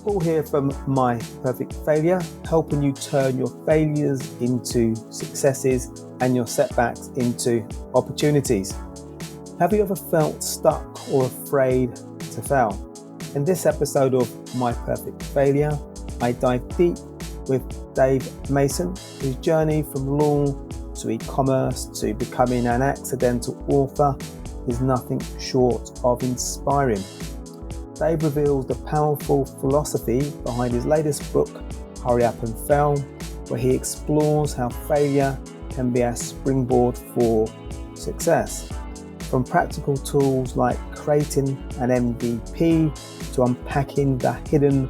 Paul here from My Perfect Failure, helping you turn your failures into successes and your setbacks into opportunities. Have you ever felt stuck or afraid to fail? In this episode of My Perfect Failure, I dive deep with Dave Mason, whose journey from law to e-commerce to becoming an accidental author is nothing short of inspiring. Dave reveals the powerful philosophy behind his latest book, Hurry Up and Fail, where he explores how failure can be a springboard for success. From practical tools like creating an MVP to unpacking the hidden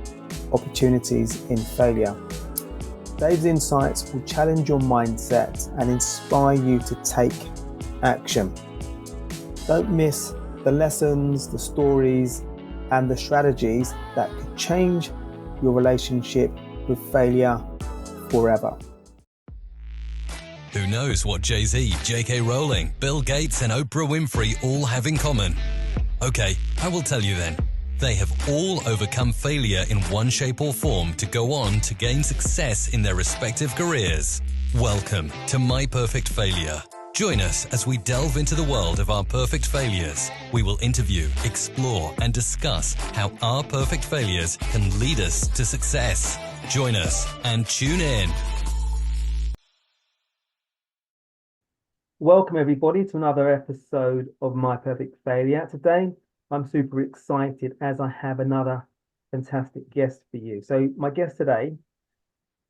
opportunities in failure. Dave's insights will challenge your mindset and inspire you to take action. Don't miss the lessons, the stories, and the strategies that could change your relationship with failure forever. Who knows what Jay-Z, J.K. Rowling, Bill Gates and Oprah Winfrey all have in common? Okay, I will tell you then. They have all overcome failure in one shape or form to go on to gain success in their respective careers. Welcome to My Perfect Failure. Join us as we delve into the world of our perfect failures. We will interview, explore, and discuss how our perfect failures can lead us to success. Join us and tune in. Welcome everybody to another episode of My Perfect Failure. Today, I'm super excited as I have another fantastic guest for you. So my guest today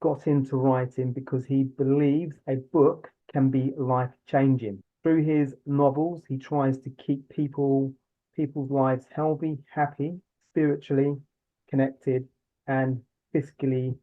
got into writing because he believes a book can be life-changing. Through his novels, he tries to keep people's lives healthy, happy, spiritually connected, and fiscally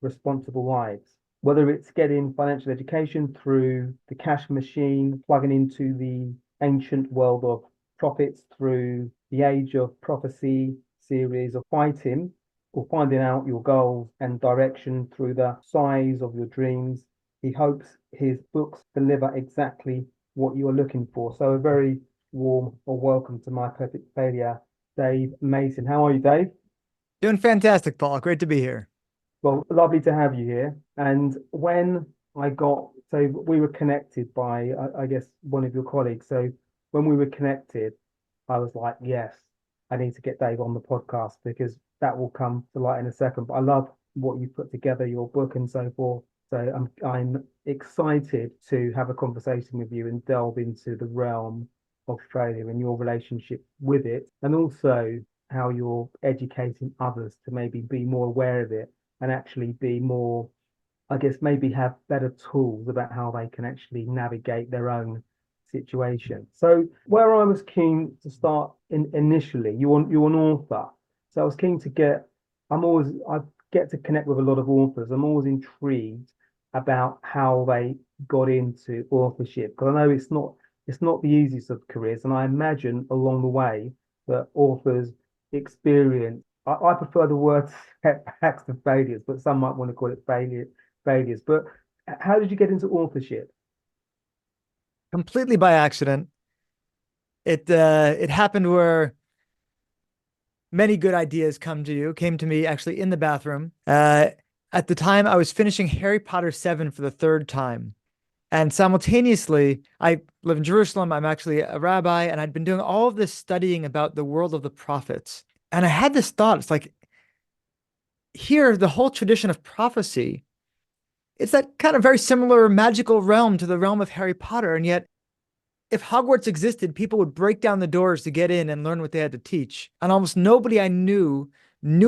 responsible lives. Whether it's getting financial education through the cash machine, plugging into the ancient world of profits through the Age of Prophecy series, of fighting or finding out your goals and direction through the size of your dreams, he hopes his books deliver exactly what you are looking for. So a very warm welcome to My Perfect Failure, Dave Mason. How are you, Dave? Doing fantastic, Paul. Great to be here. Well, lovely to have you here. And when we were connected by, I guess, one of your colleagues. So when we were connected, I was like, yes, I need to get Dave on the podcast because that will come to light in a second. But I love what you put together, your book and so forth. So I'm excited to have a conversation with you and delve into the realm of failure and your relationship with it, and also how you're educating others to maybe be more aware of it and actually be more, I guess, maybe have better tools about how they can actually navigate their own situation. So where I was keen to start initially, you're an author. So I was keen to I get to connect with a lot of authors. I'm always intrigued about how they got into authorship, because I know it's not the easiest of careers, and I imagine along the way that authors experience, I prefer the word setbacks to failures, but some might want to call it failures. But how did you get into authorship? Completely by accident. It happened where many good ideas came to me actually in the bathroom. At the time, I was finishing Harry Potter 7 for the third time. And simultaneously, I live in Jerusalem. I'm actually a rabbi, and I'd been doing all of this studying about the world of the prophets. And I had this thought, it's like, here, the whole tradition of prophecy, it's that kind of very similar magical realm to the realm of Harry Potter. And yet, if Hogwarts existed, people would break down the doors to get in and learn what they had to teach. And almost nobody I knew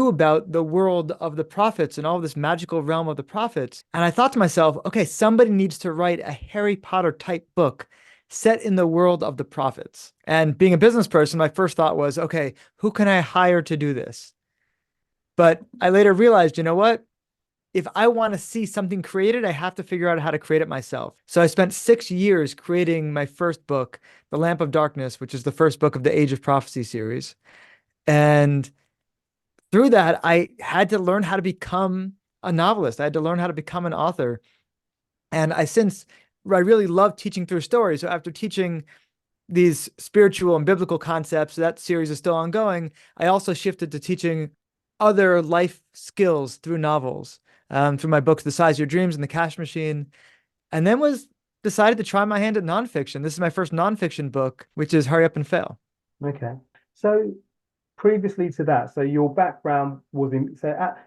about the world of the prophets and all this magical realm of the prophets. And I thought to myself, okay, somebody needs to write a Harry Potter type book set in the world of the prophets. And being a business person, my first thought was, okay, who can I hire to do this? But I later realized, you know what? If I want to see something created, I have to figure out how to create it myself. So I spent 6 years creating my first book, The Lamp of Darkness, which is the first book of the Age of Prophecy series. And through that, I had to learn how to become a novelist. I had to learn how to become an author. And I really love teaching through stories. So after teaching these spiritual and biblical concepts, that series is still ongoing. I also shifted to teaching other life skills through novels, through my books, The Size of Your Dreams and The Cash Machine, and then was decided to try my hand at nonfiction. This is my first nonfiction book, which is Hurry Up and Fail. Okay. So previously to that, so your background was in,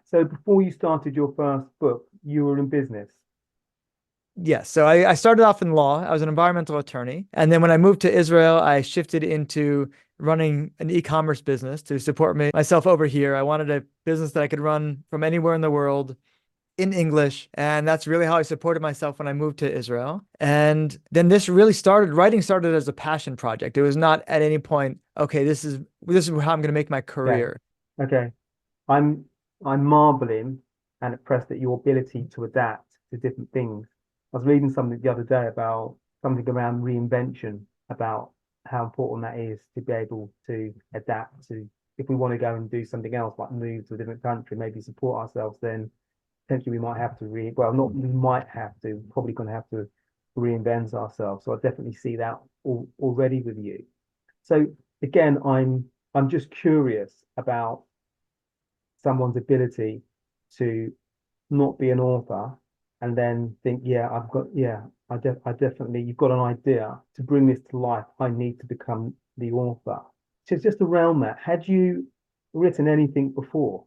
so before you started your first book, you were in business. Yes. So I started off in law. I was an environmental attorney. And then when I moved to Israel, I shifted into running an e-commerce business to support myself over here. I wanted a business that I could run from anywhere in the world in English. And that's really how I supported myself when I moved to Israel. And then this really started, writing started as a passion project. It was not at any point, okay, this is how I'm going to make my Okay. career. Okay. I'm I'm marveling and impressed at your ability to adapt to different things. I was reading something the other day about something around reinvention, about how important that is to be able to adapt to if we want to go and do something else, like move to a different country, maybe support ourselves, then potentially we might have to well, not we might have to, probably going to have to reinvent ourselves. So I definitely see that already with you. So again, I'm just curious about someone's ability to not be an author and then think, yeah, I definitely, you've got an idea to bring this to life. I need to become the author. So just around that, had you written anything before?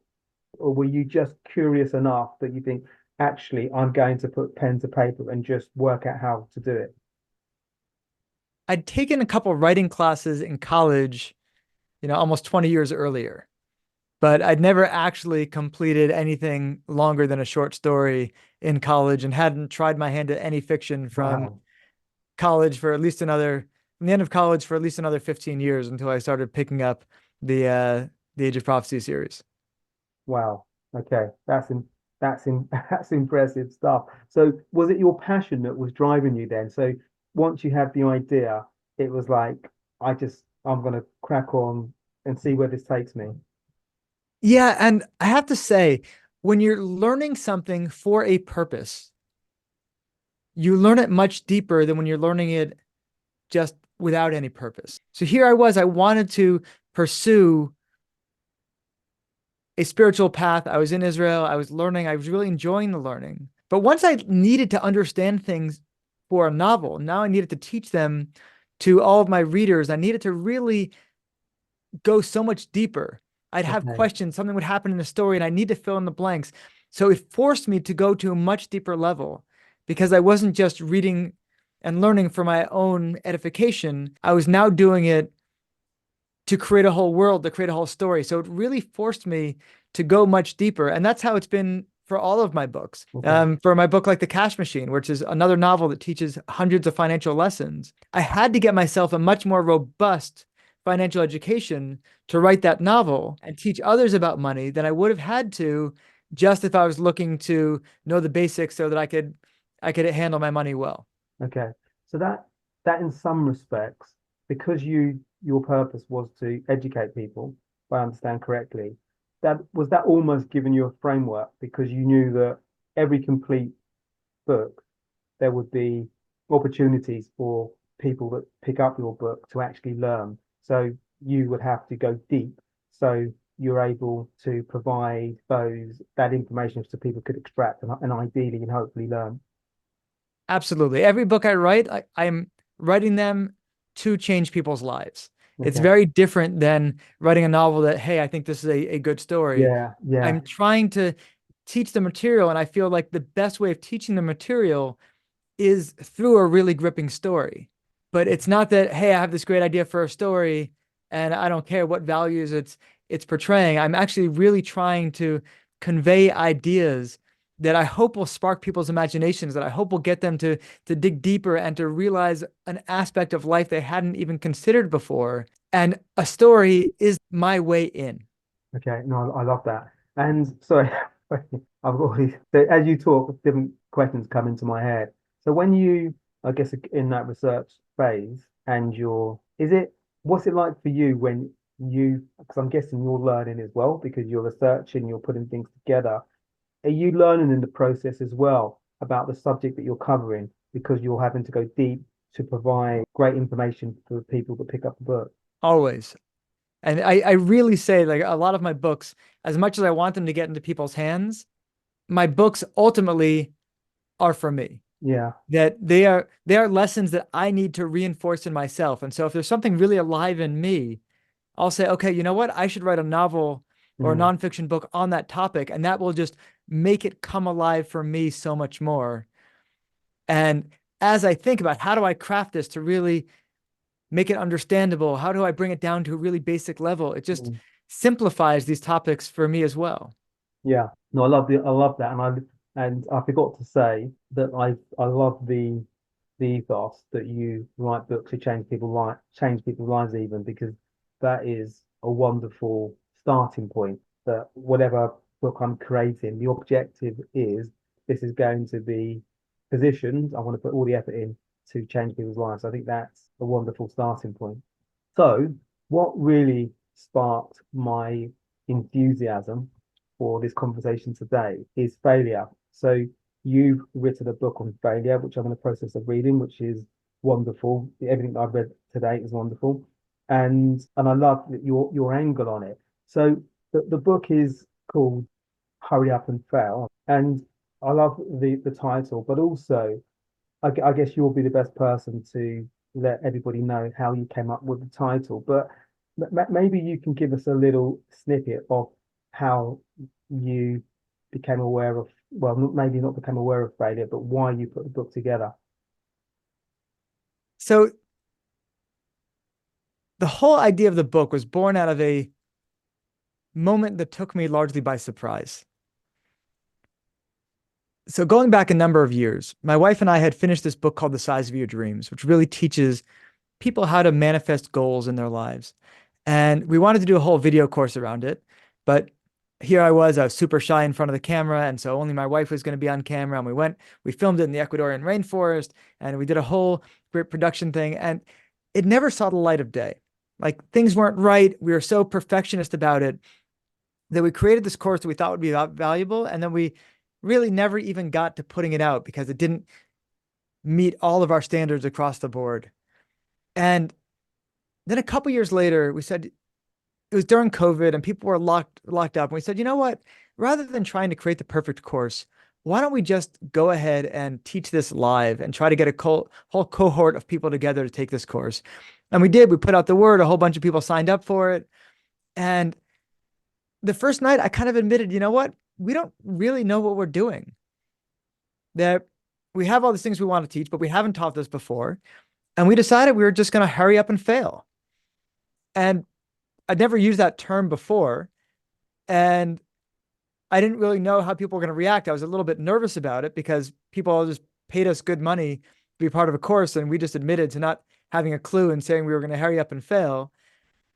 Or were you just curious enough that you think, actually, I'm going to put pen to paper and just work out how to do it? I'd taken a couple writing classes in college, almost 20 years earlier, but I'd never actually completed anything longer than a short story in college and hadn't tried my hand at any fiction from Wow. college for at least another, from the end of college for at least another 15 years until I started picking up the Age of Prophecy series. Wow. Okay. That's impressive stuff. So was it your passion that was driving you then? So once you had the idea, it was like, I'm gonna crack on and see where this takes me. Yeah, and I have to say, when you're learning something for a purpose, you learn it much deeper than when you're learning it just without any purpose. So here I wanted to pursue a spiritual path. I was in Israel. I was learning. I was really enjoying the learning. But once I needed to understand things for a novel, now I needed to teach them to all of my readers. I needed to really go so much deeper. I'd have Okay. questions, something would happen in the story, and I need to fill in the blanks. So it forced me to go to a much deeper level because I wasn't just reading and learning for my own edification. I was now doing it to create a whole world, to create a whole story. So it really forced me to go much deeper. And that's how it's been for all of my books. Okay. For my book like The Cash Machine, which is another novel that teaches hundreds of financial lessons, I had to get myself a much more robust financial education to write that novel and teach others about money than I would have had to just if I was looking to know the basics so that I could handle my money well. Okay. So that in some respects, because your purpose was to educate people, if I understand correctly, that almost giving you a framework because you knew that every complete book there would be opportunities for people that pick up your book to actually learn. So you would have to go deep. So you're able to provide that information so people could extract and ideally and hopefully learn. Absolutely. Every book I write, I'm writing them to change people's lives. It's Okay. very different than writing a novel that, hey, I think this is a good story. Yeah, yeah. I'm trying to teach the material, and I feel like the best way of teaching the material is through a really gripping story. But it's not that, hey, I have this great idea for a story and I don't care what values it's portraying. I'm actually really trying to convey ideas that I hope will spark people's imaginations, that I hope will get them to dig deeper and to realize an aspect of life they hadn't even considered before. And a story is my way in. Okay. No, I love that. And sorry, I've already, so as you talk, different questions come into my head. So when I guess in that research phase and what's it like for you when because I'm guessing you're learning as well because you're researching, you're putting things together. Are you learning in the process as well about the subject that you're covering because you're having to go deep to provide great information for people that pick up the book? Always. And I really say, like, a lot of my books, as much as I want them to get into people's hands, my books ultimately are for me. Yeah. That they are lessons that I need to reinforce in myself. And so if there's something really alive in me, I'll say, okay, you know what? I should write a novel or a Mm, nonfiction book on that topic, and that will just make it come alive for me so much more. And as I think about how do I craft this to really make it understandable, how do I bring it down to a really basic level, it just mm. simplifies these topics for me as well. Yeah. No, I love that. And I forgot to say that I love the ethos that you write books to change people's lives even, because that is a wonderful starting point. That whatever book I'm creating, the objective is this is going to be positioned. I want to put all the effort in to change people's lives. I think that's a wonderful starting point. So, what really sparked my enthusiasm for this conversation today is failure. So, you've written a book on failure, which I'm in the process of reading, which is wonderful. Everything that I've read today is wonderful, and I love your angle on it. So, the book is called Hurry Up and Fail, and I love the title, but also I guess you'll be the best person to let everybody know how you came up with the title, but maybe you can give us a little snippet of how you became aware of, well, maybe not become aware of failure, but why you put the book together. So the whole idea of the book was born out of a moment that took me largely by surprise. So going back a number of years, my wife and I had finished this book called The Size of Your Dreams, which really teaches people how to manifest goals in their lives. And we wanted to do a whole video course around it, but here I was super shy in front of the camera. And so only my wife was going to be on camera. And we filmed it in the Ecuadorian rainforest, and we did a whole great production thing. And it never saw the light of day. Like, things weren't right. We were so perfectionist about it that we created this course that we thought would be valuable. And then we really never even got to putting it out because it didn't meet all of our standards across the board. And then a couple years later, we said, it was during COVID and people were locked up. And we said, you know what? Rather than trying to create the perfect course, why don't we just go ahead and teach this live and try to get a whole cohort of people together to take this course? And we did. We put out the word. A whole bunch of people signed up for it. And the first night, I kind of admitted, you know what? We don't really know what we're doing. That we have all these things we want to teach, but we haven't taught this before. And we decided we were just going to hurry up and fail. And I'd never used that term before. And I didn't really know how people were going to react. I was a little bit nervous about it because people all just paid us good money to be part of a course. And we just admitted to not having a clue and saying we were going to hurry up and fail.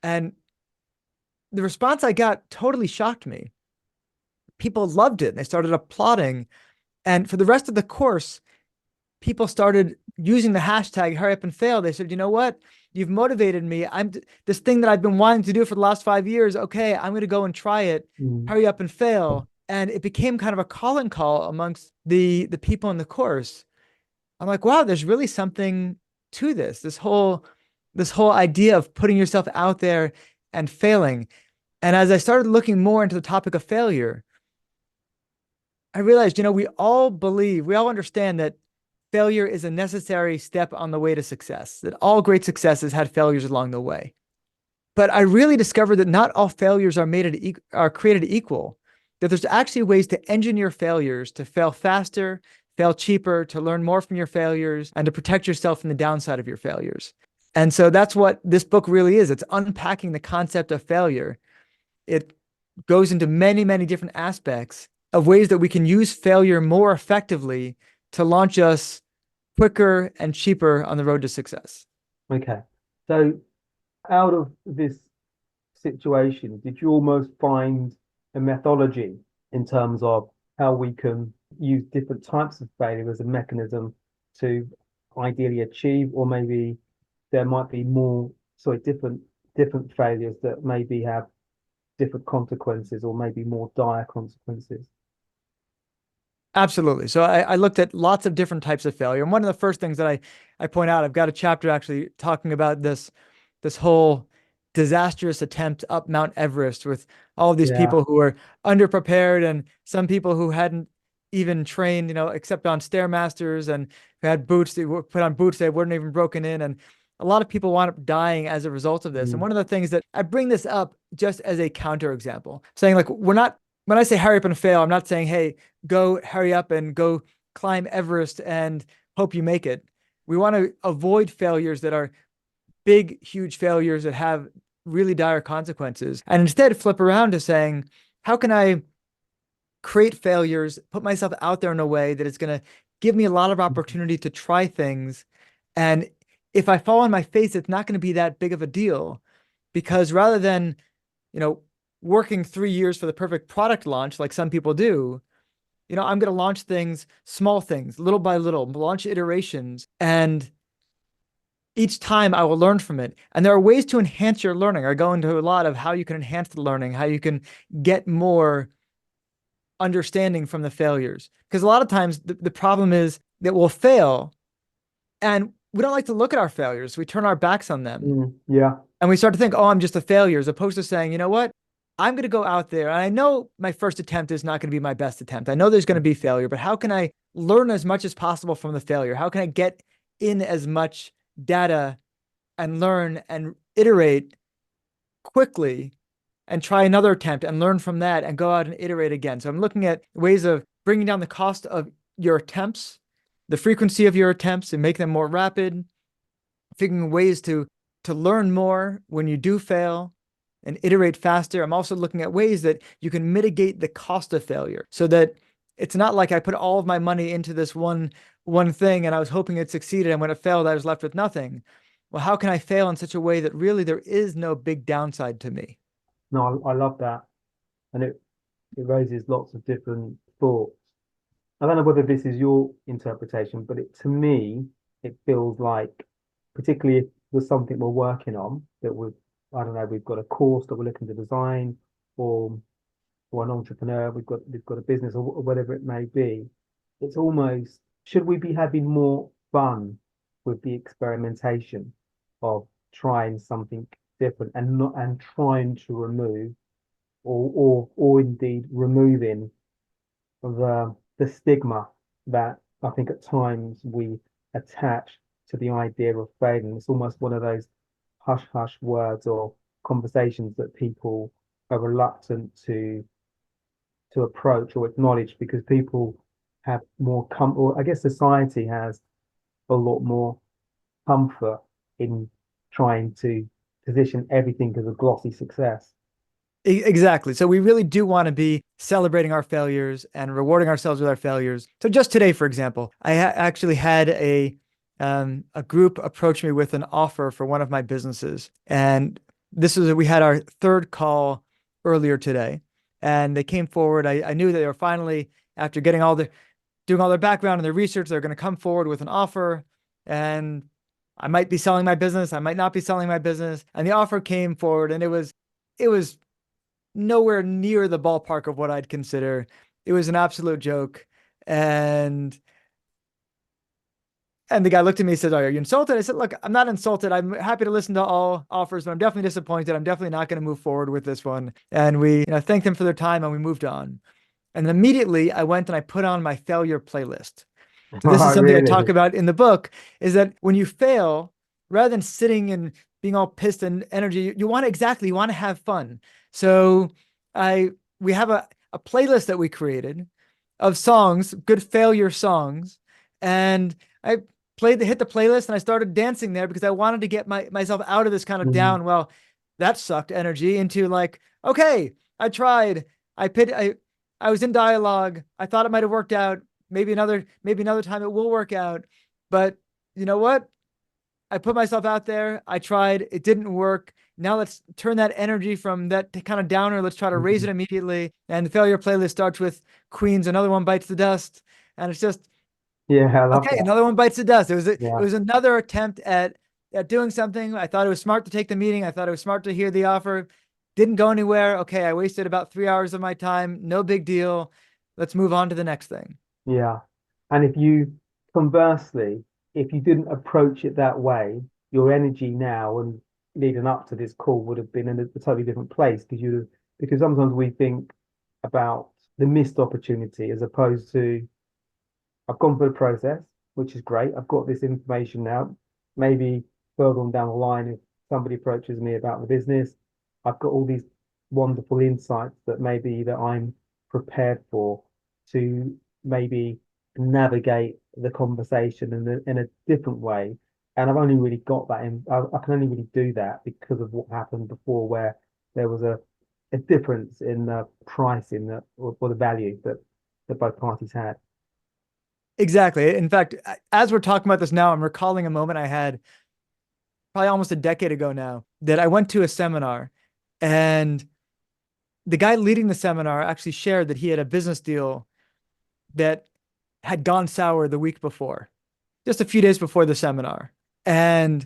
And the response I got totally shocked me. People loved it. And they started applauding. And for the rest of the course, people started using the hashtag hurry up and fail. They said, you know what? You've motivated me. I'm this thing that I've been wanting to do for the last 5 years. Okay, I'm going to go and try it. Mm. Hurry up and fail. And it became kind of a calling call amongst the people in the course. I'm like, wow, there's really something to this. This whole idea of putting yourself out there and failing. And as I started looking more into the topic of failure, I realized, we all understand that failure is a necessary step on the way to success, that all great successes had failures along the way. But I really discovered that not all failures are created equal, that there's actually ways to engineer failures, to fail faster, fail cheaper, to learn more from your failures, and to protect yourself from the downside of your failures. And so that's what this book really is. It's unpacking the concept of failure. It goes into many, many different aspects of ways that we can use failure more effectively to launch us quicker and cheaper on the road to success. Okay. So, out of this situation, did you almost find a methodology in terms of how we can use different types of failure as a mechanism to ideally achieve, or maybe there might be different failures that maybe have different consequences or maybe more dire consequences? Absolutely. So I looked at lots of different types of failure. And one of the first things that I point out, I've got a chapter actually talking about this whole disastrous attempt up Mount Everest with all of these Yeah. people who were underprepared and some people who hadn't even trained, except on Stairmasters and who had boots, they put on boots that weren't even broken in. And a lot of people wound up dying as a result of this. And Mm, one of the things that I bring this up just as a counterexample, saying like, we're not, when I say hurry up and fail, I'm not saying, hey, go hurry up and go climb Everest and hope you make it. We want to avoid failures that are big, huge failures that have really dire consequences. And instead flip around to saying, how can I create failures, put myself out there in a way that is going to give me a lot of opportunity to try things. And if I fall on my face, it's not going to be that big of a deal because rather than, you know, working 3 years for the perfect product launch, like some people do, I'm going to launch things, small things, little by little, launch iterations. And each time I will learn from it. And there are ways to enhance your learning. I go into a lot of how you can enhance the learning, how you can get more understanding from the failures. Because a lot of times the problem is that we'll fail and we don't like to look at our failures. We turn our backs on them yeah. and we start to think, oh, I'm just a failure, as opposed to saying, you know what? I'm going to go out there. And I know my first attempt is not going to be my best attempt. I know there's going to be failure, but how can I learn as much as possible from the failure? How can I get in as much data and learn and iterate quickly and try another attempt and learn from that and go out and iterate again? So I'm looking at ways of bringing down the cost of your attempts, the frequency of your attempts and make them more rapid, figuring ways to learn more when you do fail and iterate faster. I'm also looking at ways that you can mitigate the cost of failure so that it's not like I put all of my money into this one thing and I was hoping it succeeded, and when it failed, I was left with nothing. Well, how can I fail in such a way that really there is no big downside to me? No, I love that. And it raises lots of different thoughts. I don't know whether this is your interpretation, but to me, it feels like, particularly if there's something we're working on that I don't know, we've got a course that we're looking to design, or an entrepreneur, we've got a business or whatever it may be. It's almost, should we be having more fun with the experimentation of trying something different and not and trying to remove or indeed removing the stigma that I think at times we attach to the idea of failing. It's almost one of those hush hush words or conversations that people are reluctant to approach or acknowledge because people have more or I guess society has a lot more comfort in trying to position everything as a glossy success. Exactly. So we really do want to be celebrating our failures and rewarding ourselves with our failures. So just today, for example, I actually had a group approach me with an offer for one of my businesses, and we had our third call earlier today, and they came forward. I knew that they were finally, after doing all their background and their research, they're going to come forward with an offer, and I might be selling my business, I might not be selling my business, and the offer came forward, and it was nowhere near the ballpark of what I'd consider. It was an absolute joke. And the guy looked at me and said, are you insulted? I said, look, I'm not insulted. I'm happy to listen to all offers, but I'm definitely disappointed. I'm definitely not going to move forward with this one. And we thanked them for their time and we moved on. And then immediately I went and I put on my failure playlist. So this is Oh, something I talk really? about in the book, is that when you fail, rather than sitting and being all pissed and energy, you want to have fun. So we have a playlist that we created of songs, good failure songs. And I hit the playlist and I started dancing there because I wanted to get myself out of this kind of Mhm. down, well, that sucked energy, into like, okay, I tried. I was in dialogue. I thought it might have worked out. Maybe another time it will work out. But you know what? I put myself out there. I tried. It didn't work. Now let's turn that energy from that kind of downer. Let's try to raise it Mhm. immediately. And the failure playlist starts with Queen's Another One Bites the Dust. And it's just, Yeah, I love okay, that. another one bites the dust. It Yeah. was another attempt at doing something. I thought it was smart to take the meeting. I thought it was smart to hear the offer. Didn't go anywhere. Okay, I wasted about 3 hours of my time. No big deal. Let's move on to the next thing. Yeah. And conversely, if you didn't approach it that way, your energy now and leading up to this call would have been in a totally different place because sometimes we think about the missed opportunity as opposed to I've gone through the process, which is great. I've got this information now. Maybe further on down the line, if somebody approaches me about the business, I've got all these wonderful insights that maybe that I'm prepared for to maybe navigate the conversation in a different way. And I've only really got that I can only really do that because of what happened before, where there was a difference in the pricing or the value that both parties had. Exactly. In fact, as we're talking about this now, I'm recalling a moment I had probably almost a decade ago now that I went to a seminar, and the guy leading the seminar actually shared that he had a business deal that had gone sour the week before, just a few days before the seminar. And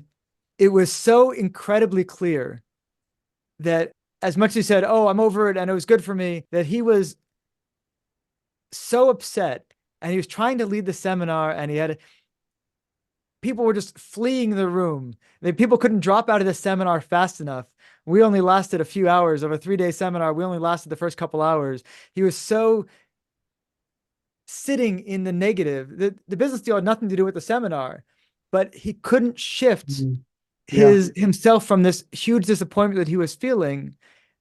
it was so incredibly clear that as much as he said, "Oh, I'm over it and it was good for me," that he was so upset, and he was trying to lead the seminar, and people were just fleeing the room. People couldn't drop out of the seminar fast enough. We only lasted a few hours of a 3-day seminar. We only lasted the first couple hours. He was so sitting in the negative. The business deal had nothing to do with the seminar, but he couldn't shift Yeah. himself from this huge disappointment that he was feeling.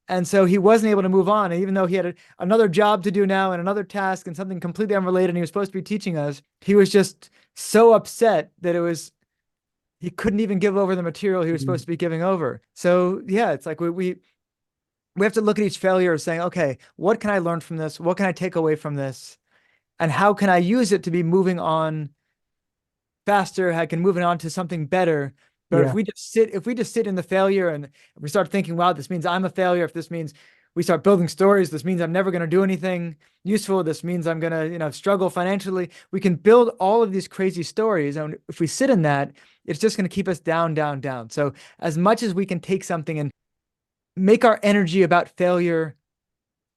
And so he wasn't able to move on. And even though he had another job to do now and another task and something completely unrelated, and he was supposed to be teaching us, he was just so upset that he couldn't even give over the material he was supposed to be giving over. So yeah, it's like we have to look at each failure as saying, okay, what can I learn from this? What can I take away from this? And how can I use it to be moving on faster? I can move it on to something better. But Yeah. if we just sit in the failure and we start thinking, wow, this means I'm a failure. If this means we start building stories, this means I'm never going to do anything useful. This means I'm going to, struggle financially. We can build all of these crazy stories. And if we sit in that, it's just going to keep us down, down, down. So as much as we can take something and make our energy about failure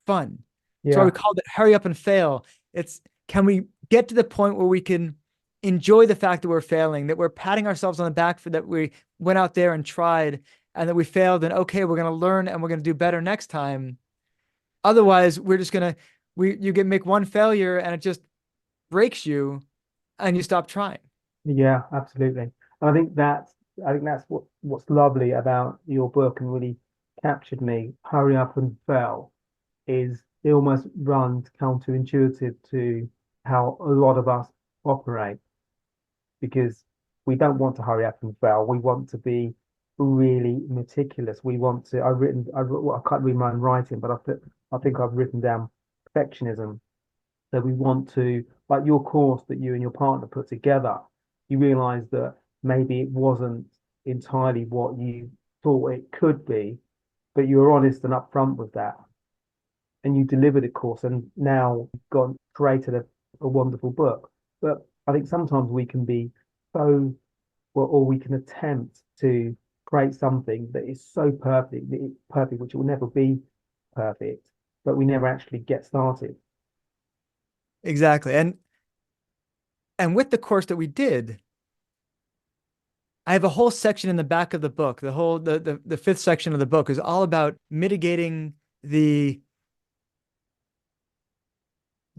fun. That's why we Yeah. called it hurry up and fail. Can we get to the point where we can enjoy the fact that we're failing, that we're patting ourselves on the back for that we went out there and tried, and that we failed, and okay, we're going to learn and we're going to do better next time. Otherwise, we're just going to, make one failure and it just breaks you and you stop trying. Yeah, absolutely. And I think that's what's lovely about your book and really captured me. Hurry up and fail is it almost runs counterintuitive to how a lot of us operate because we don't want to hurry up and fail. We want to be really meticulous. We want to. Well, I can't read my own writing, but I think I've written down perfectionism. So we want to, like your course that you and your partner put together, you realize that maybe it wasn't entirely what you thought it could be, but you were honest and upfront with that. And you delivered a course and now gone created a wonderful book. But I think sometimes we can be so, well, or we can attempt to create something that is so perfect, which will never be perfect, but we never actually get started. Exactly. And with the course that we did, I have a whole section in the back of the book. The fifth section of the book is all about mitigating the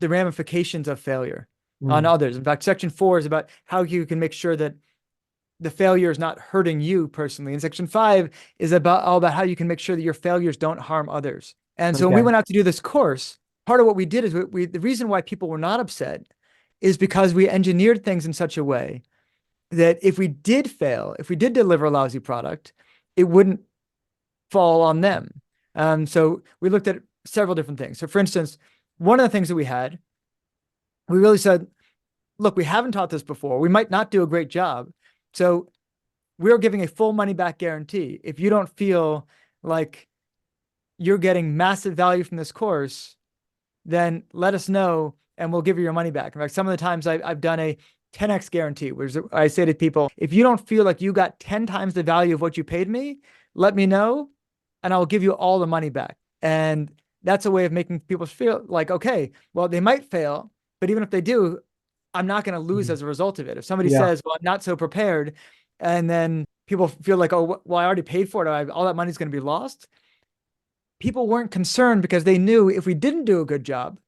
ramifications of failure on others. In fact, section 4 is about how you can make sure that the failure is not hurting you personally. And section 5 is all about how you can make sure that your failures don't harm others. And so when we went out to do this course, part of what we did is the reason why people were not upset is because we engineered things in such a way that if we did fail, if we did deliver a lousy product, it wouldn't fall on them. So we looked at several different things. So for instance, one of the things that we really said, look, we haven't taught this before. We might not do a great job. So we're giving a full money back guarantee. If you don't feel like you're getting massive value from this course, then let us know and we'll give you your money back. In fact, some of the times I've done a 10x guarantee, where I say to people, if you don't feel like you got 10 times the value of what you paid me, let me know and I'll give you all the money back. And that's a way of making people feel like, okay, well, they might fail, but even if they do, I'm not going to lose as a result of it. If somebody Yeah. says, well, I'm not so prepared, and then people feel like, oh, well, I already paid for it. All that money's going to be lost. People weren't concerned because they knew if we didn't do a good job,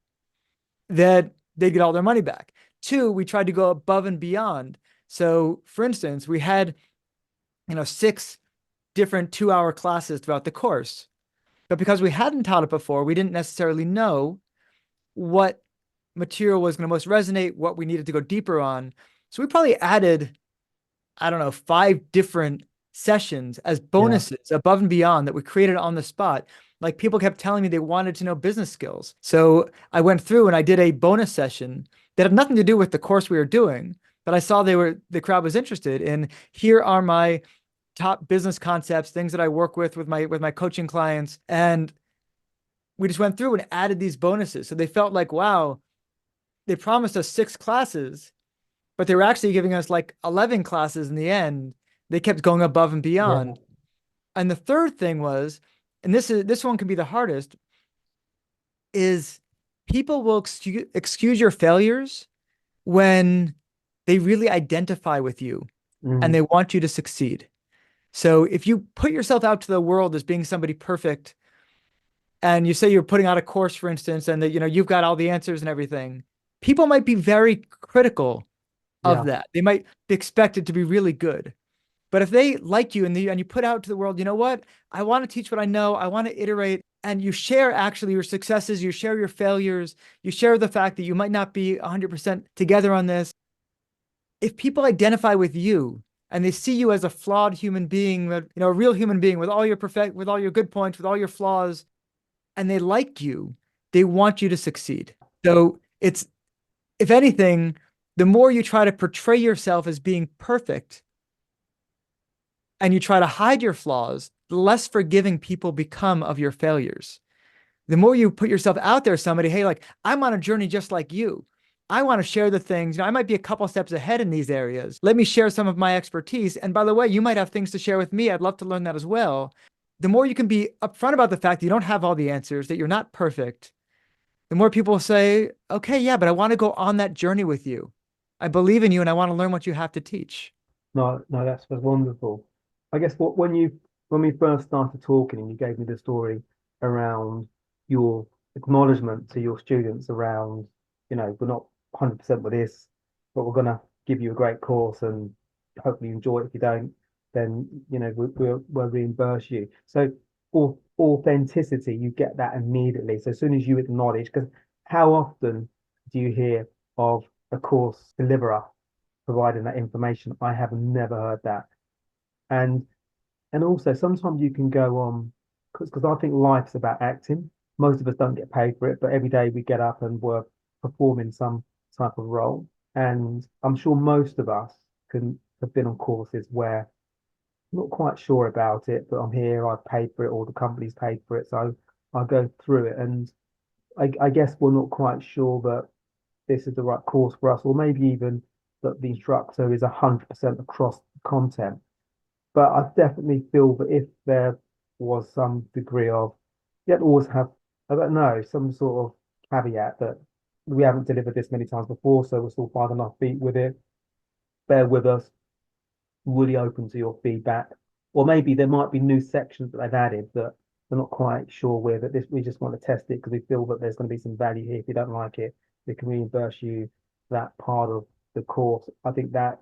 that they'd get all their money back. Two, we tried to go above and beyond. So for instance, we had, 6 different 2-hour classes throughout the course. But because we hadn't taught it before, we didn't necessarily know what material was going to most resonate, what we needed to go deeper on. So we probably added, I don't know, 5 different sessions as Yeah. bonuses above and beyond that we created on the spot. Like people kept telling me they wanted to know business skills. So I went through and I did a bonus session that had nothing to do with the course we were doing, but I saw the crowd was interested in. Here are my top business concepts, things that I work with my coaching clients. And we just went through and added these bonuses. So they felt like, wow, they promised us 6 classes, but they were actually giving us like 11 classes in the end. They kept going above and Yeah. beyond. And the third thing was, and this one can be the hardest, is people will excuse your failures when they really identify with you and Mm. they want you to succeed. So if you put yourself out to the world as being somebody perfect, and you say you're putting out a course, for instance, and that you've got all the answers and everything, people might be very critical of Yeah. that. They might expect it to be really good. But if they like you and you put out to the world, you know what? I want to teach what I know. I want to iterate. And you share actually your successes, you share your failures, you share the fact that you might not be 100% together on this. If people identify with you and they see you as a flawed human being, a real human being with all your good points, with all your flaws, and they like you, they want you to succeed. So it's, if anything, the more you try to portray yourself as being perfect and you try to hide your flaws, the less forgiving people become of your failures. The more you put yourself out there, somebody, hey, like, I'm on a journey just like you. I want to share the things. I might be a couple steps ahead in these areas. Let me share some of my expertise. And by the way, you might have things to share with me. I'd love to learn that as well. The more you can be upfront about the fact that you don't have all the answers, that you're not perfect, the more people say, okay, yeah, but I want to go on that journey with you. I believe in you and I want to learn what you have to teach. No, no, that's wonderful. I guess when we first started talking and you gave me the story around your acknowledgement to your students around, we're not 100% with this, but we're gonna give you a great course and hopefully you enjoy it. If you don't, then we'll reimburse you. So authenticity, you get that immediately. So as soon as you acknowledge, because how often do you hear of a course deliverer providing that information? I have never heard that. And and also sometimes you can go on because I think life's about acting. Most of us don't get paid for it, but every day we get up and we're performing some type of role. And I'm sure most of us can have been on courses where I'm not quite sure about it, but I'm here, I've paid for it, or the company's paid for it. So I go through it. And I guess we're not quite sure that this is the right course for us, or maybe even that the instructor is 100% across the content. But I definitely feel that if there was some degree of, you have to always have, I don't know, some sort of caveat that we haven't delivered this many times before, so we're still finding our feet with it. Bear with us, really open to your feedback. Or maybe there might be new sections that they've added that we're not quite sure with, that this we just want to test it because we feel that there's going to be some value here. If you don't like it, we can reimburse you that part of the course. I think that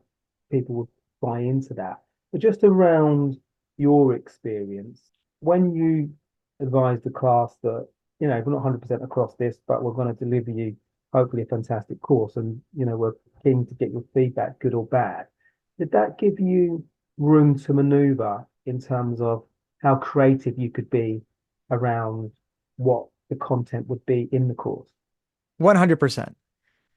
people would buy into that. But just around your experience, when you advise the class that, we're not 100% across this, but we're going to deliver you hopefully a fantastic course and, we're keen to get your feedback, good or bad. Did that give you room to maneuver in terms of how creative you could be around what the content would be in the course? 100%.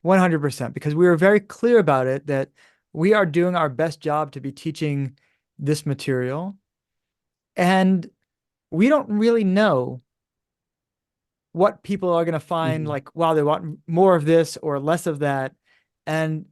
100%. Because we were very clear about it that we are doing our best job to be teaching this material. And we don't really know what people are going to find, Mhm. like, wow, they want more of this or less of that. And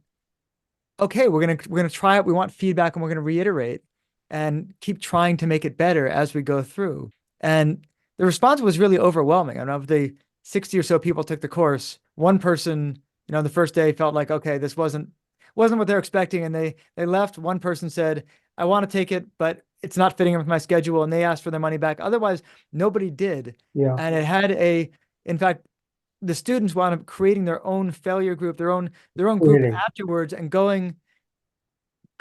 okay, we're gonna try it. We want feedback and we're gonna reiterate and keep trying to make it better as we go through. And the response was really overwhelming. I don't know, of the 60 or so people took the course, one person, the first day felt like, okay, this wasn't what they're expecting, and they left. One person said, I want to take it, but it's not fitting with my schedule. And they asked for their money back. Otherwise, nobody did. Yeah. And it had in fact, the students wound up creating their own failure group, their own group Really. afterwards and going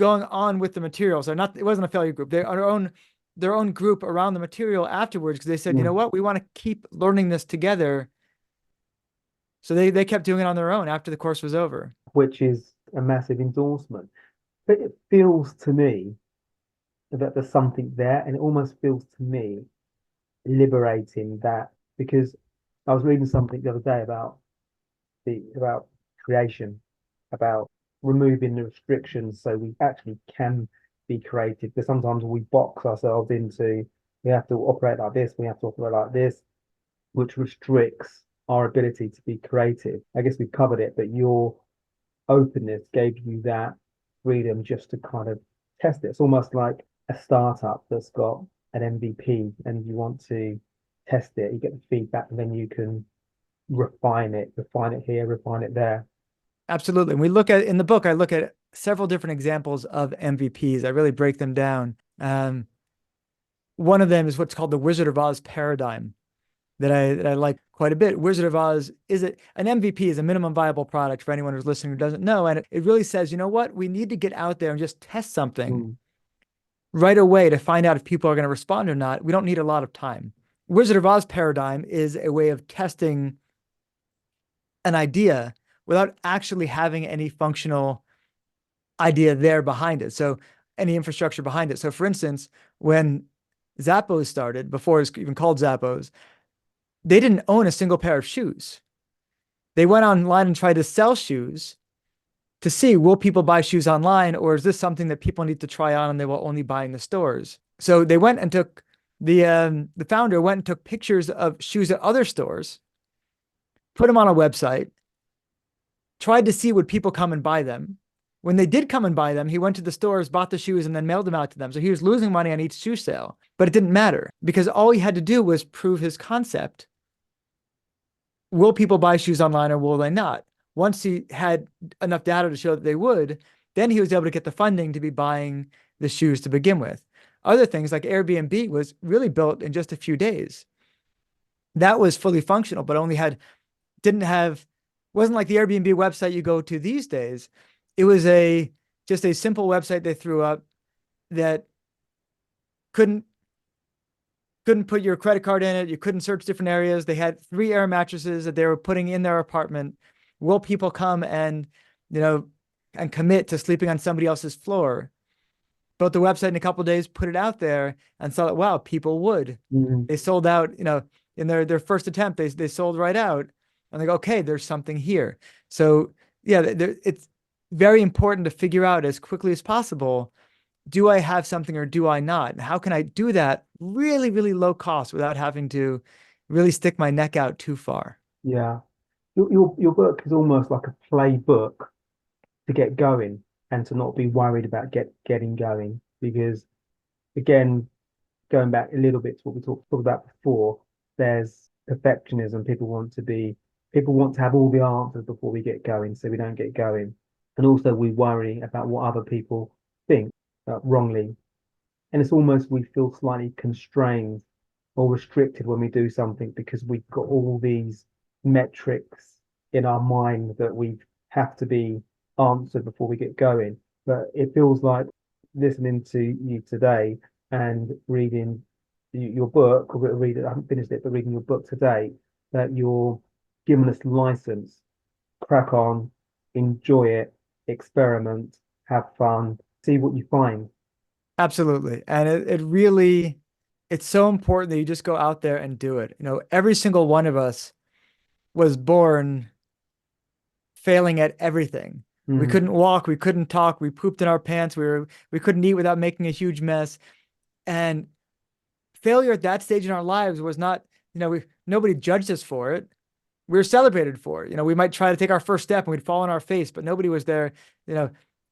on with the material. So it wasn't a failure group. They their own group around the material afterwards, because they said, you know Mm. what, we want to keep learning this together. So they kept doing it on their own after the course was over. Which is a massive endorsement. But it feels to me that there's something there, and it almost feels to me liberating that because I was reading something the other day about creation, about removing the restrictions so we actually can be creative. Because sometimes we box ourselves into we have to operate like this, we have to operate like this, which restricts our ability to be creative. I guess we've covered it, but your openness gave you that freedom just to kind of test it. It's almost like a startup that's got an MVP and you want to test it, you get the feedback, and then you can refine it here, refine it there. Absolutely. And we look at in the book, I look at several different examples of MVPs. I really break them down. One of them is what's called the Wizard of Oz paradigm that I like quite a bit. Wizard of Oz an MVP is a minimum viable product for anyone who's listening who doesn't know. And it really says, you know what, we need to get out there and just test something right away to find out if people are going to respond or not. We don't need a lot of time. Wizard of Oz paradigm is a way of testing an idea without actually having any functional idea there behind it. So any infrastructure behind it. So for instance, when Zappos started, before it was even called Zappos, they didn't own a single pair of shoes. They went online and tried to sell shoes to see, will people buy shoes online, or is this something that people need to try on and they will only buy in the stores? So they went and took the founder went and took pictures of shoes at other stores, put them on a website, tried to see would people come and buy them. When they did come and buy them, he went to the stores, bought the shoes, and then mailed them out to them. So he was losing money on each shoe sale, but it didn't matter because all he had to do was prove his concept. Will people buy shoes online or will they not? Once he had enough data to show that they would, then he was able to get the funding to be buying the shoes to begin with. Other things like Airbnb was really built in just a few days. That was fully functional, but wasn't like the Airbnb website you go to these days. It was just a simple website they threw up that couldn't put your credit card in it. You couldn't search different areas. They had 3 air mattresses that they were putting in their apartment. Will people come and commit to sleeping on somebody else's floor? Built the website in a couple of days, put it out there, and saw that wow, people would. They sold out. In their first attempt, they sold right out, and they go, okay, there's something here. So yeah, it's very important to figure out as quickly as possible, do I have something or do I not? And how can I do that really, really low cost without having to really stick my neck out too far? Yeah. Your book is almost like a playbook to get going and to not be worried about getting going. Because again, going back a little bit to what we talked about before, there's perfectionism. People want to have all the answers before we get going, so we don't get going. And also we worry about what other people think wrongly. And it's almost we feel slightly constrained or restricted when we do something because we've got all these metrics in our mind that we have to be answered before we get going. But it feels like listening to you today and reading your book, or I haven't finished it, but reading your book today, that you're giving us license, crack on, enjoy it, experiment, have fun, see what you find. Absolutely. And it's so important that you just go out there and do it. Every single one of us was born failing at everything. We couldn't walk, we couldn't talk, we pooped in our pants, we couldn't eat without making a huge mess. And failure at that stage in our lives was not, nobody judged us for it. We were celebrated for it. We might try to take our first step and we'd fall on our face, but nobody was there,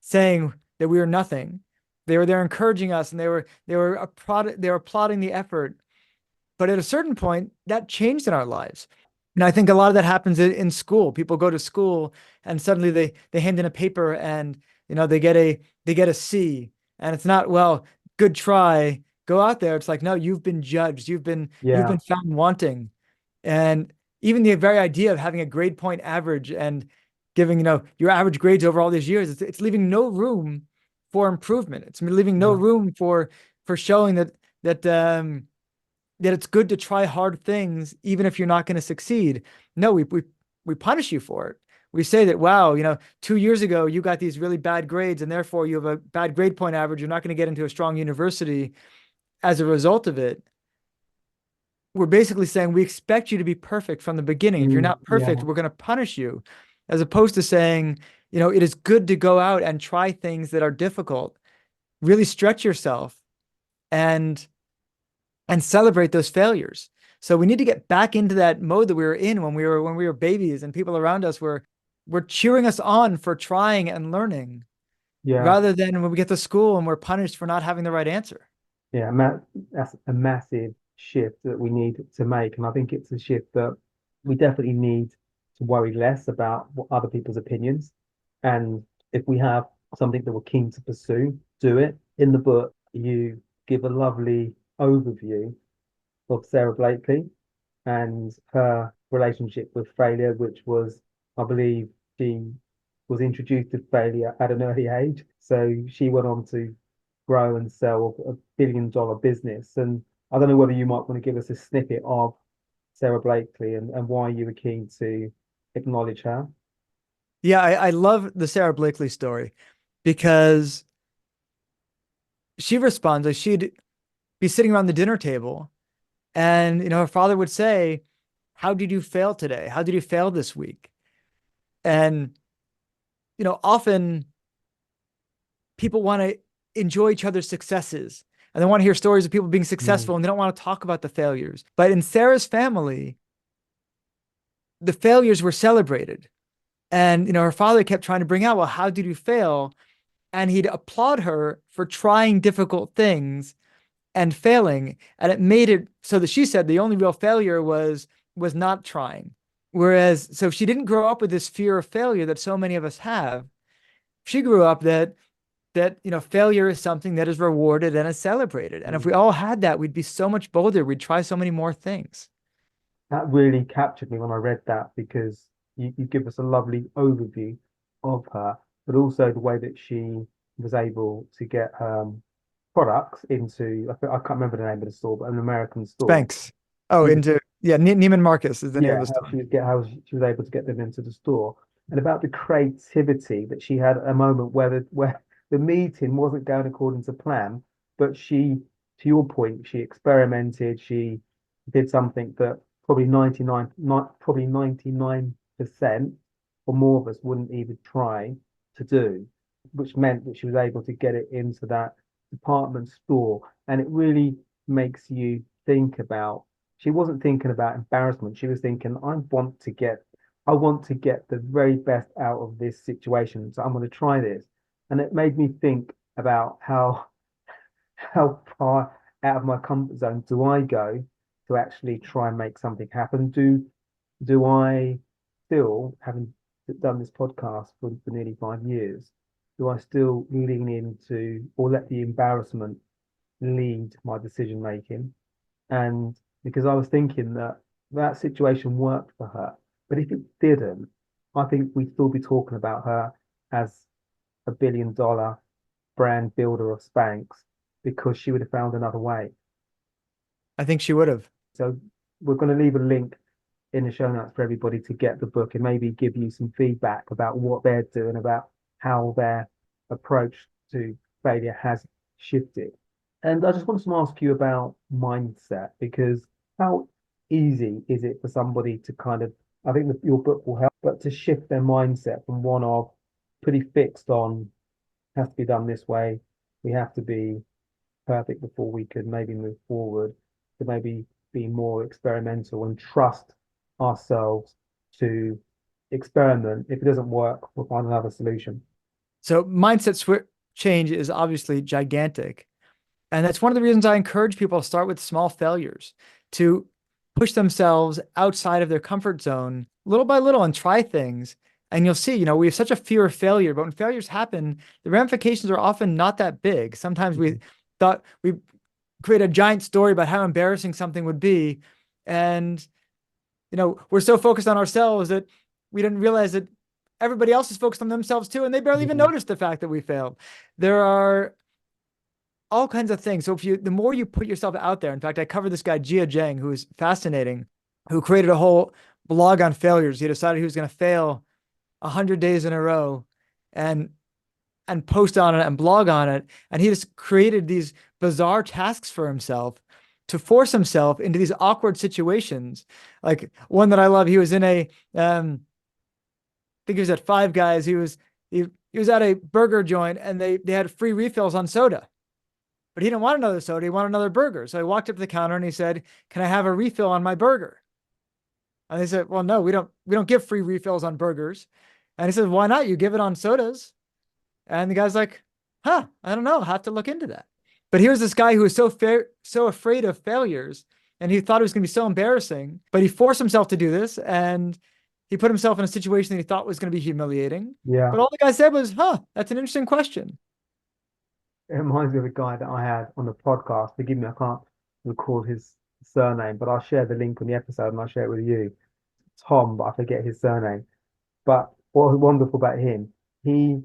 saying that we were nothing. They were there encouraging us, and they were applauding the effort. But at a certain point, that changed in our lives. And I think a lot of that happens in school. People go to school and suddenly they hand in a paper and they get a C, And it's not, well, good try, go out there. It's like, no, you've been judged. You've Yeah. been found wanting. And even the very idea of having a grade point average and giving, your average grades over all these years, it's leaving no room for improvement. It's leaving no Yeah. room for showing that it's good to try hard things, even if you're not going to succeed. No, we punish you for it. We say that, wow, 2 years ago you got these really bad grades, and therefore you have a bad grade point average. You're not going to get into a strong university as a result of it. We're basically saying we expect you to be perfect from the beginning. If you're not perfect, Yeah. we're going to punish you, as opposed to saying, it is good to go out and try things that are difficult, really stretch yourself and celebrate those failures. So we need to get back into that mode that we were in when we were babies, and people around us were cheering us on for trying and learning, Yeah. rather than when we get to school and we're punished for not having the right answer. Yeah. That's a massive shift that we need to make. And I think it's a shift that we definitely need to worry less about what other people's opinions. And if we have something that we're keen to pursue, do it. In the book, you give a lovely overview of Sara Blakely and her relationship with failure, which was, I believe, she was introduced to failure at an early age. So she went on to grow and sell a $1 billion business. And I don't know whether you might want to give us a snippet of Sara Blakely and why you were keen to acknowledge her. Yeah, I love the Sara Blakely story because she responds like she'd be sitting around the dinner table, and her father would say, "How did you fail today? How did you fail this week?" And often people want to enjoy each other's successes, and they want to hear stories of people being Mm. successful, and they don't want to talk about the failures. But in Sarah's family, the failures were celebrated. And her father kept trying to bring out, well, how did you fail? And he'd applaud her for trying difficult things and failing. And it made it so that she said the only real failure was not trying. Whereas, so she didn't grow up with this fear of failure that so many of us have. She grew up that failure is something that is rewarded and is celebrated. And if we Mm. all had that, we'd be so much bolder. We'd try so many more things. That really captured me when I read that because you give us a lovely overview of her, but also the way that she was able to get products into, I can't remember the name of the store, but an American store. Spanks. Oh, Yeah, into yeah, Neiman Marcus is the name of yeah, the store. how she was able to get them into the store, and about the creativity that she had at a moment where the meeting wasn't going according to plan, but she, to your point, she experimented, she did something that probably 99, not probably 99% or more of us wouldn't even try to do, which meant that she was able to get it into that department store, and it really makes you think about she wasn't thinking about embarrassment. She was thinking, I want to get the very best out of this situation. So I'm going to try this. And it made me think about how far out of my comfort zone do I go to actually try and make something happen? Do I still, having done this podcast for nearly 5 years, do I still lean into or let the embarrassment lead my decision making? And because I was thinking that that situation worked for her, but if it didn't, I think we'd still be talking about her as $1 billion brand builder of Spanks because she would have found another way. I think she would have. So we're going to leave a link in the show notes for everybody to get the book and maybe give you some feedback about what they're doing, about how their approach to failure has shifted. And I just wanted to ask you about mindset because how easy is it for somebody to kind of, I think that your book will help, but to shift their mindset from one of pretty fixed on has to be done this way, we have to be perfect before we can maybe move forward, to maybe be more experimental and trust ourselves to experiment. If it doesn't work, we'll find another solution. So change is obviously gigantic. And that's one of the reasons I encourage people to start with small failures, to push themselves outside of their comfort zone little by little and try things And you'll see, we have such a fear of failure, but when failures happen, the ramifications are often not that big. Sometimes we thought we create a giant story about how embarrassing something would be. And, we're so focused on ourselves that we didn't realize that everybody else is focused on themselves too, and they barely even Mhm. notice the fact that we failed. There are all kinds of things. So the more you put yourself out there, in fact, I covered this guy, Jia Zhang, who is fascinating, who created a whole blog on failures. He decided he was going to fail 100 days in a row and post on it and blog on it. And he just created these bizarre tasks for himself to force himself into these awkward situations. Like one that I love, he was in I think he was at Five Guys. He was at a burger joint and they had free refills on soda. But he didn't want another soda. He wanted another burger. So he walked up to the counter and he said, "Can I have a refill on my burger?" And they said, "Well, no, we don't give free refills on burgers." And he said, "Why not? You give it on sodas." And the guy's like, "Huh, I don't know. I'll have to look into that." But here's this guy who was so afraid of failures, and he thought it was going to be so embarrassing, but he forced himself to do this, and he put himself in a situation that he thought was going to be humiliating. Yeah. But all the guy said was, "Huh, that's an interesting question." It reminds me of a guy that I had on the podcast. Forgive me, I can't recall his surname, but I'll share the link on the episode and I'll share it with you. Tom, but I forget his surname. But what was wonderful about him, he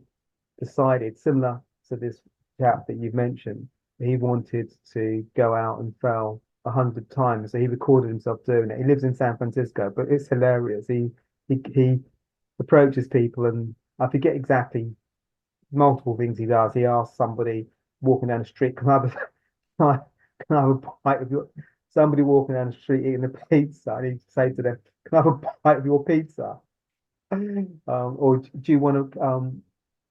decided, similar to this chap that you've mentioned, he wanted to go out and fail 100 times. So he recorded himself doing it. He lives in San Francisco, but it's hilarious. He approaches people, and I forget exactly multiple things he does. He asks somebody walking down the street, "Can I have can I have a bite of your?" Somebody walking down the street eating a pizza, and he'd say to them, "Can I have a bite of your pizza?" Or do you want to?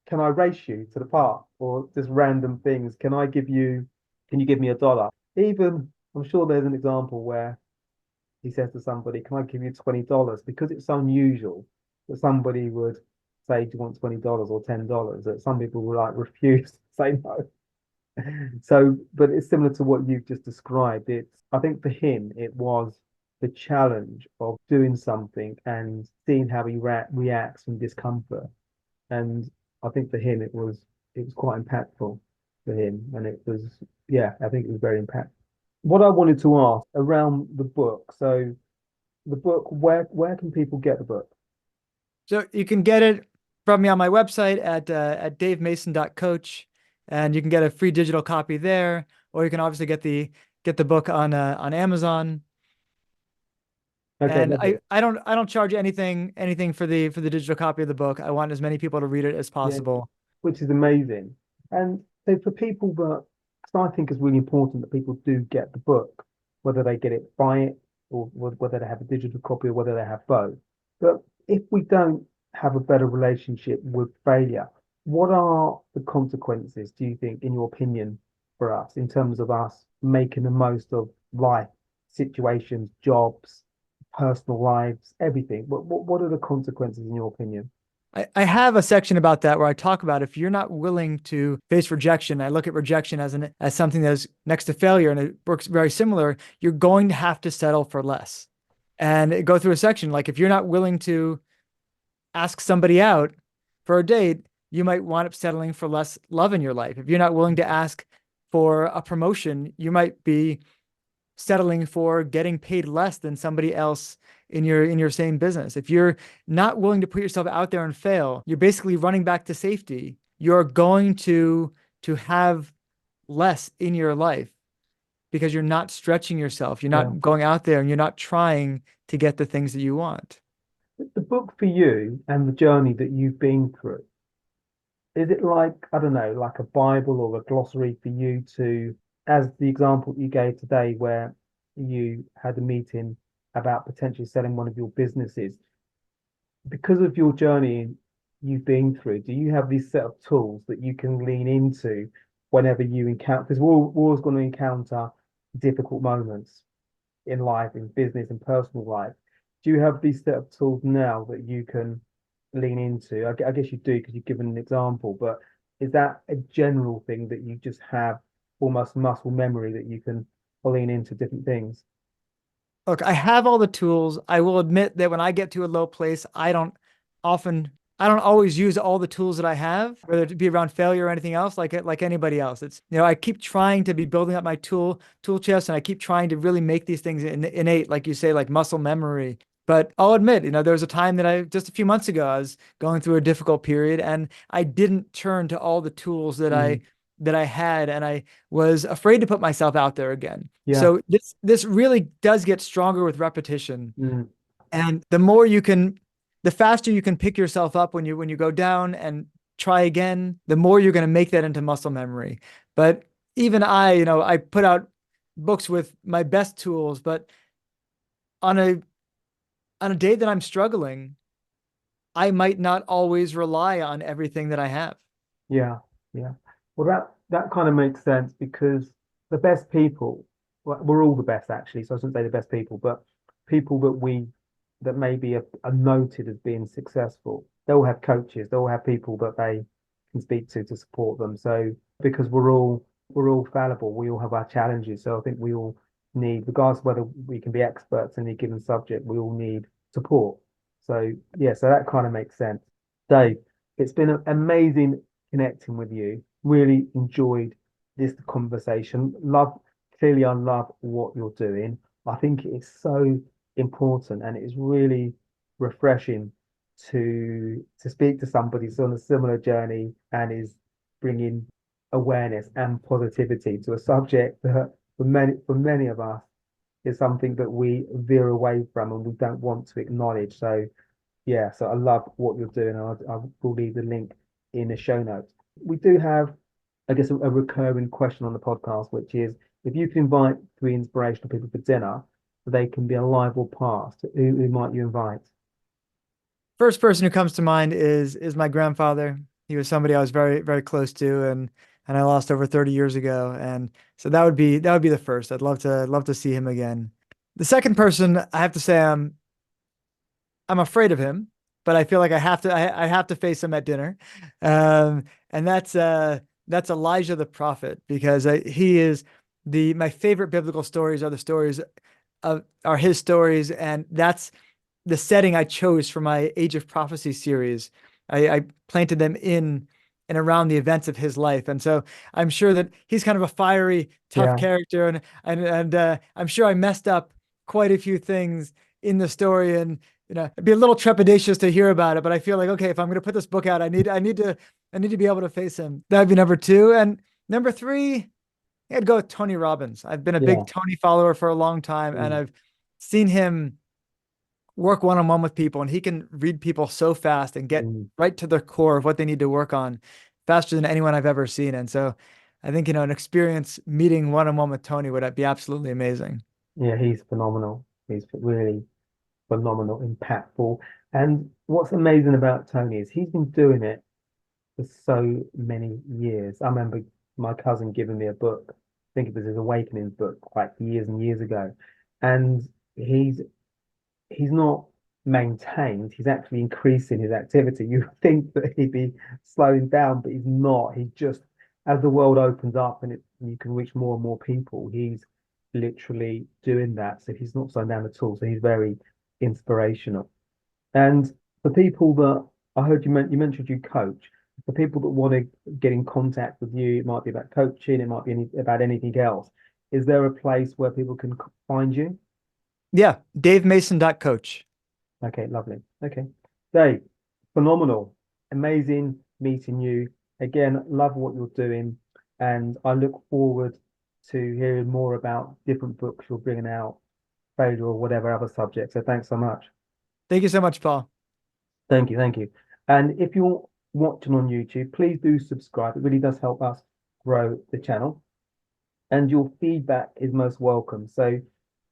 Can I race you to the park? Or just random things. Can you give me $1? Even, I'm sure there's an example where he says to somebody, "Can I give you $20?" Because it's unusual that somebody would say, "Do you want $20 or $10?" That some people will like refuse to say no. So, but it's similar to what you've just described. I think for him, it was the challenge of doing something and seeing how he reacts from discomfort. And I think for him, it was quite impactful for him, and it was, yeah, I think it was very impactful. What I wanted to ask around the book. So the book, where can people get the book? So you can get it from me on my website at davemason.coach, and you can get a free digital copy there, or you can obviously get the book on Amazon. Okay, And lovely. I don't charge anything for the digital copy of the book. I want as many people to read it as Yeah, possible. which is amazing. And so for people that, because I think it's really important that people do get the book, whether they get it, buy it, or whether they have a digital copy or whether they have both. But if we don't have a better relationship with failure, what are the consequences, do you think, in your opinion, for us in terms of us making the most of life, situations, jobs, personal lives, everything? What are the consequences in your opinion? I have a section about that where I talk about if you're not willing to face rejection, I look at rejection as something that is next to failure, and it works very similar. You're going to have to settle for less, and go through a section like if you're not willing to ask somebody out for a date, you might wind up settling for less love in your life. If you're not willing to ask for a promotion, you might be settling for getting paid less than somebody else in your same business. If you're not willing to put yourself out there and fail, you're basically running back to safety. You're going to have less in your life because you're not stretching yourself. You're Yeah. not going out there and you're not trying to get the things that you want. The book for you and the journey that you've been through, is it like, I don't know, like a Bible or a glossary for you to, as the example you gave today, where you had a meeting about potentially selling one of your businesses, because of your journey you've been through, do you have these set of tools that you can lean into whenever you encounter, because we're always going to encounter difficult moments in life, in business and personal life. Do you have these set of tools now that you can lean into? I guess you do because you've given an example, but is that a general thing that you just have almost muscle memory that you can lean into different things? Look, I have all the tools. I will admit that when I get to a low place, I don't often I don't always use all the tools that I have, whether it be around failure or anything else, like anybody else. It's, I keep trying to be building up my tool chest, and I keep trying to really make these things innate, like you say, like muscle memory. But I'll admit, there was a time that just a few months ago, I was going through a difficult period, and I didn't turn to all the tools that Mm, I had, and I was afraid to put myself out there again. yeah. So this really does get stronger with repetition. Mm, And the faster you can pick yourself up when you go down and try again, the more you're going to make that into muscle memory. But even I put out books with my best tools, but on a day that I'm struggling, I might not always rely on everything that I have. yeah. Yeah. Well, that kind of makes sense because the best people, well, we're all the best actually. So I shouldn't say the best people, but people that maybe are noted as being successful, they'll have coaches, they'll have people that they can speak to support them. So because we're all fallible, we all have our challenges. So I think we all need, regardless of whether we can be experts in a given subject, we all need support. So yeah, so that kind of makes sense. Dave, it's been amazing connecting with you. Really enjoyed this conversation. Clearly, I love what you're doing. I think it's so important, and it's really refreshing to speak to somebody who's on a similar journey and is bringing awareness and positivity to a subject that for many of us is something that we veer away from and we don't want to acknowledge. So yeah, so I love what you're doing. I will leave the link in the show notes. We do have, I guess, a recurring question on the podcast, which is if you can invite three inspirational people for dinner, they can be alive or past. Who might you invite? First person who comes to mind is my grandfather. He was somebody I was very, very close to, and I lost over 30 years ago. And so that would be the first. I'd love to see him again. The second person, I have to say, I'm afraid of him, but I feel like I have to face him at dinner. And that's Elijah the prophet, because he is my favorite biblical stories are his stories, and that's the setting I chose for my Age of Prophecy series. I planted them in and around the events of his life, and so I'm sure that he's kind of a fiery, tough Yeah, character, and I'm sure I messed up quite a few things in the story, and I'd be a little trepidatious to hear about it. But I feel like, okay, if I'm going to put this book out, I need to be able to face him. That'd be number two, and number three, I'd go with Tony Robbins. I've been a yeah. big Tony follower for a long time, and Mm, I've seen him work one-on-one with people, and he can read people so fast and get mm. right to the core of what they need to work on faster than anyone I've ever seen. And so I think, an experience meeting one-on-one with Tony would be absolutely amazing. Yeah, he's phenomenal. He's really phenomenal, impactful. And what's amazing about Tony is he's been doing it for so many years. I remember my cousin giving me a book. I think it was his Awakenings book, like years and years ago. And he's not maintained, he's actually increasing his activity. You think that he'd be slowing down, but he's not. He just, as the world opens up and you can reach more and more people, he's literally doing that. So he's not slowing down at all. So he's very inspirational. And for people that I heard you mentioned you coach, for people that want to get in contact with you, it might be about coaching, it might be about anything else. Is there a place where people can find you? Yeah, davemason.coach. Okay, lovely. Okay. Dave, phenomenal. Amazing meeting you. Again, love what you're doing. And I look forward to hearing more about different books you're bringing out, failure or whatever other subject. So thanks so much. Thank you so much, Paul. Thank you. Thank you. And if you're watching on YouTube, please do subscribe. It really does help us grow the channel. And your feedback is most welcome. So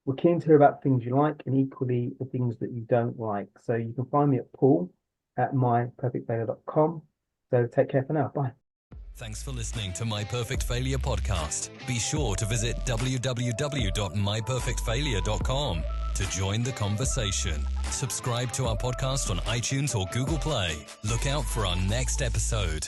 we're keen to hear about things you like and equally the things that you don't like. So you can find me at paul@myperfectfailure.com. So take care for now. Bye. Thanks for listening to My Perfect Failure podcast. Be sure to visit www.myperfectfailure.com to join the conversation. Subscribe to our podcast on iTunes or Google Play. Look out for our next episode.